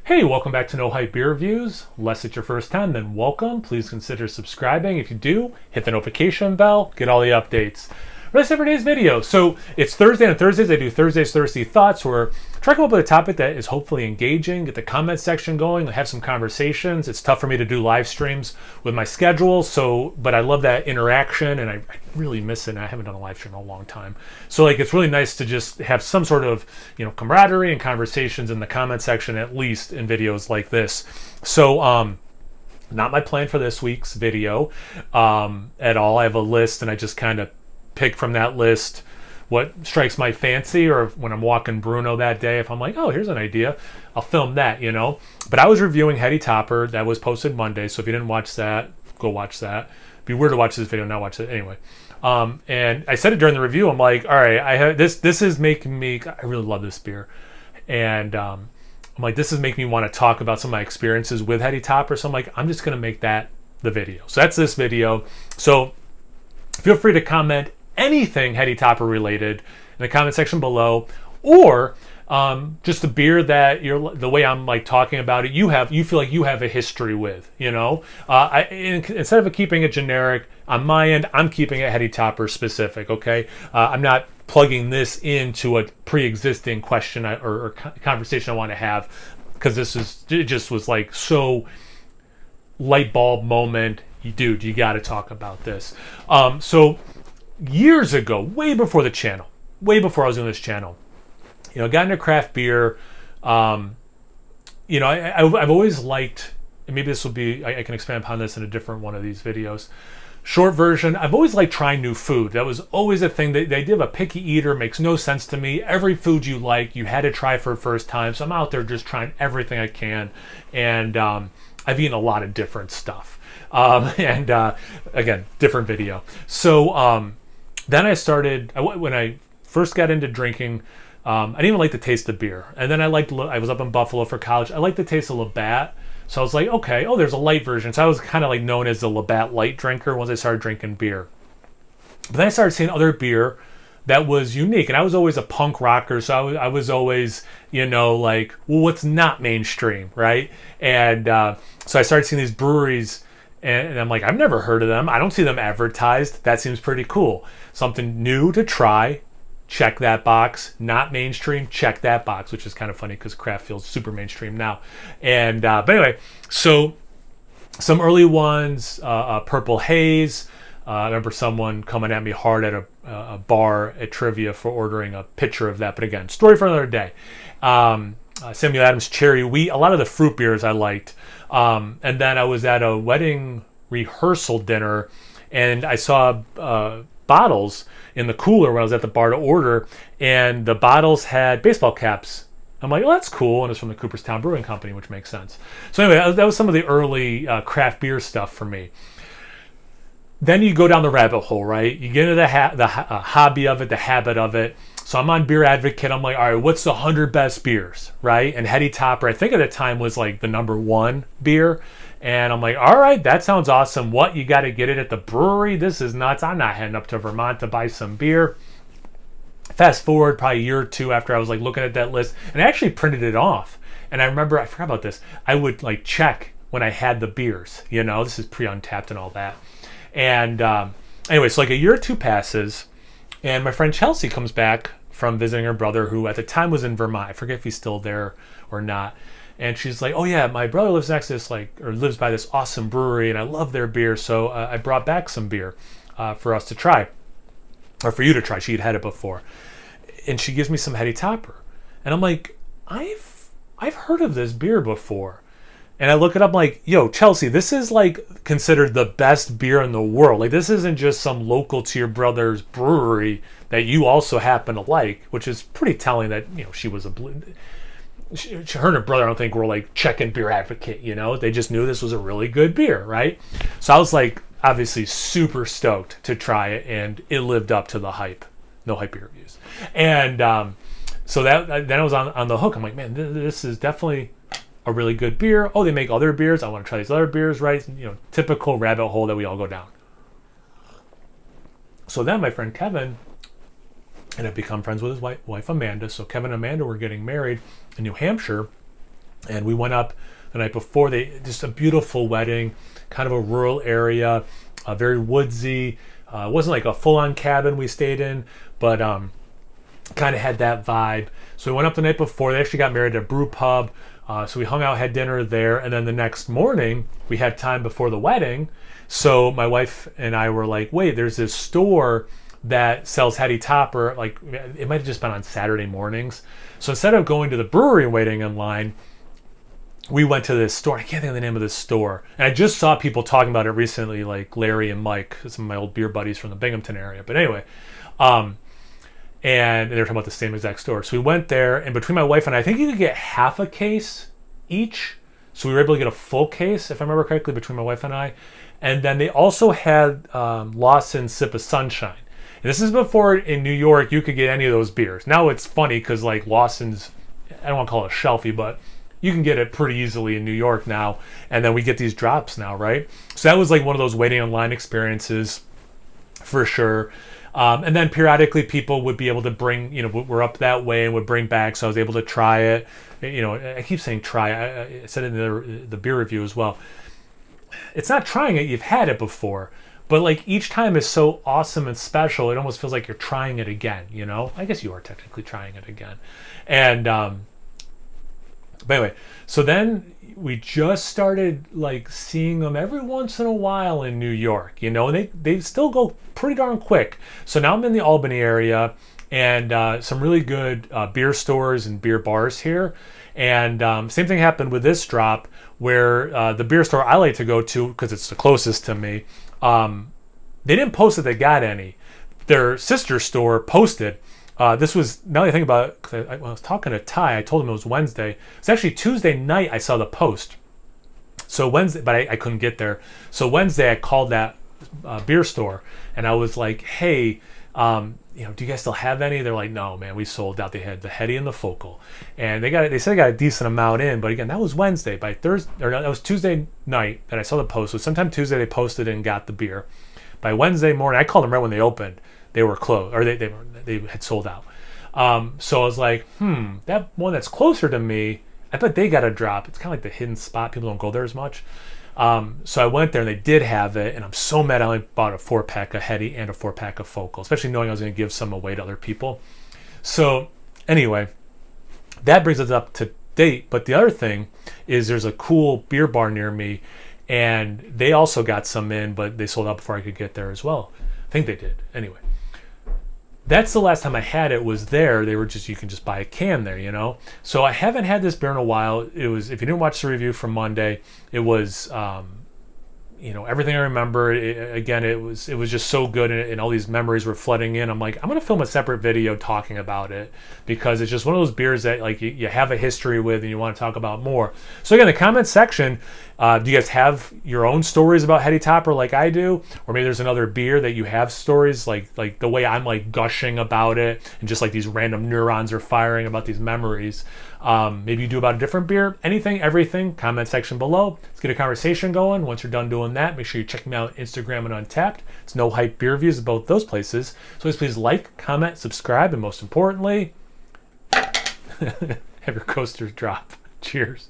Hey, welcome back to No Hype Beer Reviews. Unless it's your first time, then welcome. Please consider subscribing. If you do, hit the notification bell, get all the updates. Rest of today's video. So it's Thursday, and on Thursdays I do Thursday's Thirsty Thoughts, where I try to come up with a topic that is hopefully engaging, get the comment section going, have some conversations. It's tough for me to do live streams with my schedule, but I love that interaction, and I really miss it. And I haven't done a live stream in a long time. So it's really nice to just have some sort of camaraderie and conversations in the comment section, at least in videos like this. So not my plan for this week's video at all. I have a list, and I just kind of pick from that list what strikes my fancy, or when I'm walking Bruno that day, if I'm like, oh, here's an idea, I'll film that, But I was reviewing Heady Topper that was posted Monday, so if you didn't watch that, go watch that. It'd be weird to watch this video and not watch it anyway. And I said it during the review. I'm like, all right, I have this is making me, I really love this beer, and I'm like, this is making me want to talk about some of my experiences with Heady Topper. So I'm like, I'm just gonna make that the video. So that's this video. So feel free to comment anything Heady Topper related in the comment section below, or just a beer that the way I'm talking about it, you feel like you have a history with, instead of keeping it generic on my end, I'm keeping it Heady Topper specific. Okay, I'm not plugging this into a pre-existing question or conversation I want to have, because it just was so light bulb moment. Dude, you got to talk about this. So years ago, way before the channel, way before I was doing this channel, I got into craft beer. I've always liked, and maybe this will be, I can expand upon this in a different one of these videos. Short version, I've always liked trying new food. That was always a thing. The idea of a picky eater makes no sense to me. Every food you like, you had to try for the first time. So I'm out there just trying everything I can. And I've eaten a lot of different stuff. Again, different video. So then I started, when I first got into drinking, I didn't even like the taste of beer. And then I was up in Buffalo for college. I liked the taste of Labatt. So I was like, okay, there's a light version. So I was kind of known as the Labatt light drinker once I started drinking beer. But then I started seeing other beer that was unique. And I was always a punk rocker. So I was always, well, what's not mainstream, right? And so I started seeing these breweries, and I'm like, I've never heard of them. I don't see them advertised. That seems pretty cool. Something new to try. Check that box. Not mainstream. Check that box, which is kind of funny because craft feels super mainstream now. And but anyway, so some early ones, Purple Haze. I remember someone coming at me hard at a bar at Trivia for ordering a pitcher of that. But again, story for another day. Samuel Adams Cherry Wheat. A lot of the fruit beers I liked. And then I was at a wedding rehearsal dinner, and I saw bottles in the cooler when I was at the bar to order, and the bottles had baseball caps. I'm like, oh, that's cool, and it's from the Cooperstown Brewing Company, which makes sense. So anyway, that was some of the early craft beer stuff for me. Then you go down the rabbit hole, right? You get into the hobby of it, the habit of it. So I'm on Beer Advocate. I'm like, all right, what's the 100 best beers, right? And Heady Topper, I think at the time, was the #1 beer. And I'm like, all right, that sounds awesome. What, you got to get it at the brewery? This is nuts. I'm not heading up to Vermont to buy some beer. Fast forward probably a year or two after I was looking at that list, and I actually printed it off. And I remember, I forgot about this, I would check when I had the beers. This is pre-Untapped and all that. And anyway, so a year or two passes, and my friend Chelsea comes back from visiting her brother, who at the time was in Vermont. I forget if he's still there or not. And she's like, oh yeah, my brother lives next to this, or lives by this awesome brewery, and I love their beer. So I brought back some beer for us to try, or for you to try. She had had it before. And she gives me some Heady Topper. And I'm like, I've heard of this beer before. And I look it up, yo, Chelsea, this is considered the best beer in the world. This isn't just some local to your brother's brewery that you also happen to like, which is pretty telling that, she was her and her brother, I don't think, were checking Beer Advocate, They just knew this was a really good beer, right? So I was obviously super stoked to try it, and it lived up to the hype. No Hype Beer Reviews. And so then I was on the hook. I'm like, man, this is definitely a really good beer. Oh, they make other beers. I want to try these other beers, right? Typical rabbit hole that we all go down. So then my friend Kevin and I've become friends with his wife Amanda. So Kevin and Amanda were getting married in New Hampshire, And we went up the night before. Just a beautiful wedding, kind of a rural area, very woodsy. It wasn't like a full-on cabin we stayed in, but kind of had that vibe. So we went up the night before. They actually got married at a brew pub. So we hung out, had dinner there, and then the next morning we had time before the wedding. So my wife and I were like, wait, there's this store that sells Heady Topper. Like, it might have just been on Saturday mornings. So instead of going to the brewery and waiting in line, we went to this store. I can't think of the name of this store. And I just saw people talking about it recently, like Larry and Mike, some of my old beer buddies from the Binghamton area. But anyway, and they were talking about the same exact store. So we went there, and between my wife and I think you could get half a case each. So we were able to get a full case, if I remember correctly, between my wife and I. And then they also had Lawson's Sip of Sunshine. And this is before in New York you could get any of those beers. Now it's funny because like Lawson's, I don't want to call it shelfie, but you can get it pretty easily in New York now. And then we get these drops now, right? So that was like one of those waiting online experiences for sure. And then periodically people would be able to bring, we're up that way and would bring back. So I was able to try it. I keep saying try. I said it in the beer review as well. It's not trying it. You've had it before. But like each time is so awesome and special. It almost feels like you're trying it again, I guess you are technically trying it again. And, but anyway, so then we just started like seeing them every once in a while in New York, and they still go pretty darn quick. So now I'm in the Albany area, and some really good beer stores and beer bars here. And same thing happened with this drop, where the beer store I like to go to, because it's the closest to me, they didn't post that they got any. Their sister store posted. This was, now that I think about it, 'cause I was talking to Ty, I told him it was Wednesday. It's actually Tuesday night I saw the post. So Wednesday, but I couldn't get there. So Wednesday I called that beer store, and I was like, hey, do you guys still have any? They're like, no, man, we sold out. They had the Heady and the Focal, and they said they got a decent amount in, but again, that was Wednesday. By Thursday, or no, that was Tuesday night that I saw the post. So sometime Tuesday they posted and got the beer. By Wednesday morning, I called them right when they opened. They were closed, or they had sold out. So I was like, that one that's closer to me, I bet they got a drop. It's kind of like the hidden spot. People don't go there as much. So I went there and they did have it, and I'm so mad I only bought a 4-pack of Heady and a 4-pack of Focal, especially knowing I was going to give some away to other people. So anyway, that brings us up to date. But the other thing is there's a cool beer bar near me, and they also got some in, but they sold out before I could get there as well. I think they did. Anyway, that's the last time I had it, was there. They were you can just buy a can there, So I haven't had this beer in a while. It was, if you didn't watch the review from Monday, it was, everything I remember. It was just so good, and all these memories were flooding in. I'm like, I'm going to film a separate video talking about it, because it's just one of those beers that like you have a history with and you want to talk about more. So again, the comment section, do you guys have your own stories about Heady Topper like I do? Or maybe there's another beer that you have stories like the way I'm like gushing about it, and just like these random neurons are firing about these memories. Maybe you do about a different beer. Anything, everything, comment section below. Let's get a conversation going. Once you're done doing that, make sure you check me out on Instagram and Untapped. It's No Hype Beer Reviews at both those places. So please like, comment, subscribe, and most importantly, have your coasters drop. Cheers.